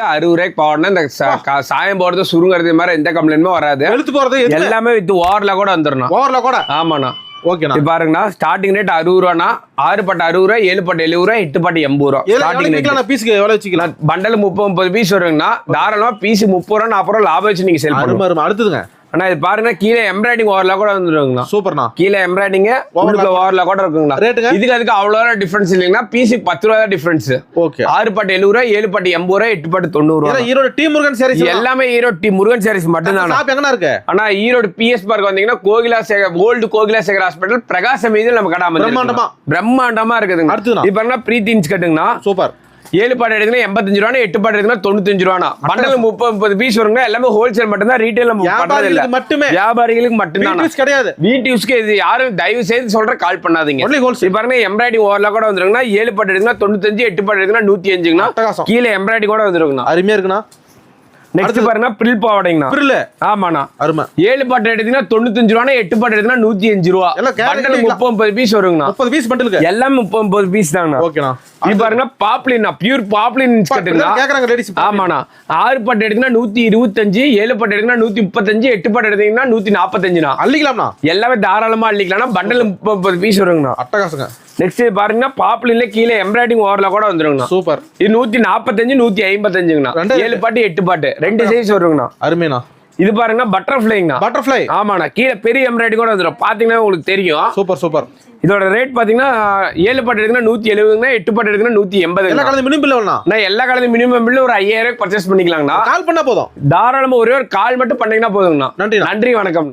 60 போடணும். இந்த சாயம் போறது சுருங்கிறது மாதிரி எந்த கம்ப்ளைண்ட்டுமே வராது. எழுத்து போறது எல்லாமே வித் ஓவர்ல கூட வந்துடணும். ஓவர்ல கூட ஆமாண்ணா. ஓகேண்ணா. பாருங்கண்ணா ஸ்டார்டிங் ரேட் 60 ரூபாண்ணா. 6 பட்டு 60 ரூபா, 7 பட்டு 70 ரூபா, 8 பட்டு 80 ரூபா. ஸ்டார்டிங் ரேட் பீஸ்க்கு எவ்வளவு வச்சுக்கலாம்? பண்டல் 30-30 பீஸ் வருங்கண்ணா. தாராளமா பீஸ் 30 ரூபா 40 ரூபா லாபம் வச்சு நீங்க சேல் பண்ணுங்க. அடுத்ததுங்க அண்ணா இது பாருங்க, கீழே எம்ப்ராய்டிங் ஓவர்ல கூட வந்துருங்கண்ணா. சூப்பர்ண்ணா. கீழே எம்ப்ராய்டிங் ஓவர்ல கூட இருக்குங்கண்ணா. ரேட்டுங்க இதுக்கு அவ்வளோ டிஃபரன்ஸ் இல்லைங்கண்ணா. பீஸ் 10 ரூபா தான் டிஃபரன்ஸ். ஓகே. 6 பட்டு 70 ரூபா, 7 பட்டு 80 ரூபா, 8 பட்டு 90 ரூபா. ஈரோடு டி முருகன் சாரீஸ் எல்லாமே ஈரோடு டி முருகன் சாரீஸ் மட்டும் தான். ஷாப் எங்கனா இருக்கு? அண்ணா ஈரோடு பிஎஸ் பார்க் வந்தீங்கன்னா கோகிலா சேகர் ஓல்டு கோகிலா சேகர் ஹாஸ்பிடல் பிரகாசம் மீது நம்ம கடை பிரம்மாண்டமா இருக்குதுங்க. இது பாருங்க பிரீத்தி இன்ச் கட்டுங்கண்ணா. சூப்பர். 7 பாட்டு எடுத்தீங்கன்னா 85 ரூபா, 8 பாட்டு எடுத்தீங்கன்னா 95 ரூபா. பண்டல் 30-30 பீஸ் வருங்க. எல்லாமே ஹோல்சேல் மட்டும் தான், ரீட்டைல் பண்றது இல்ல. மட்டுமே வியாபாரிகளுக்கு மட்டும் தான், கிடையாது. வீட்டு யூஸ்க்கு இது யாரும் தயவு செய்து சொல்ற கால் பண்ணாதீங்க. பாருங்க எம்ப்ராய்டிங் ஓவர்ல கூட வந்துருங்கண்ணா. 7 பாட்டு எடுத்தீங்கன்னா 95, 8 பாட்டு எடுத்தீங்கன்னா 105ங்கண்ணா. கீழே எம்ப்ராய்டிங் கூட வந்துருங்கண்ணா. அருமையா இருக்குண்ணா. நெக்ஸ்ட் பாருங்க பிரில் பாவாடைங்கண்ணா. பிரில் ஆமாண்ணா. அருமை. 7 பாட்டு எடுத்தீங்கன்னா 95 ரூபா, 8 பாட்டு எடுத்தீங்கன்னா 105 ரூபா. பண்டல் 30-30 பீஸ் வருங்கண்ணா. 30 பீஸ் பண்டலுக்கு எல்லாமே 30-30 பீஸ் தாங்கண்ணா. ஓகேண்ணா. இது பாருங்க பாப்ளின் பியூர் பாப்ளின் கேக்குறாங்க லேடிஸ். ஆமாண்ணா. 6 பாட்டு எடுத்தீங்கன்னா 125, 7 பாட்டு எடுத்தீங்கன்னா 135, 8 பாட்டு எடுத்தீங்கன்னா 145ண்ணா. அள்ளிக்கலாம்ண்ணா. எல்லாமே தாராளமா அள்ளிக்கலாம்னா. பண்டல் 30 பீஸ் வருங்கண்ணா. அட்டகாசங்க. நெக்ஸ்ட் பாருங்க பாப்ளின்ல கீழே எம்ப்ராய்டிங் ஓவர்ல கூட வந்துருங்கண்ணா. சூப்பர். இது 145, 155ங்கண்ணா. 7 பாட்டு 8 பாட்டு 2 சைஸ் வருங்கண்ணா. அருமைண்ணா. இது பாருங்க பட்டர்ஃபிளைங்கண்ணா. பட்டர்ஃப்ளை ஆமாண்ணா. கீழே பெரிய எம்ப்ராய்டிங் கூட வந்துடும். பாத்தீங்கன்னா உங்களுக்கு தெரியும். Super super. இதோட ரேட் பாத்தீங்கன்னா 7 பாட்டு எடுத்தீங்கன்னா 170, 8 பாட்டு எடுத்தீங்கன்னா 180. எல்லா கலந்து மினிமம் பில் எவ்வளவுண்ணா? நான் எல்லா கலந்து மினிமம் பில் ஒரு 5000 பர்ச்சேஸ் பண்ணிக்கலாங்கண்ணா. கால் பண்ணா போதும். தாராளமா ஒரே ஒரு கால் மட்டும் பண்ணீங்கன்னா போதுங்கண்ணா. நன்றி. நன்றி, வணக்கம்.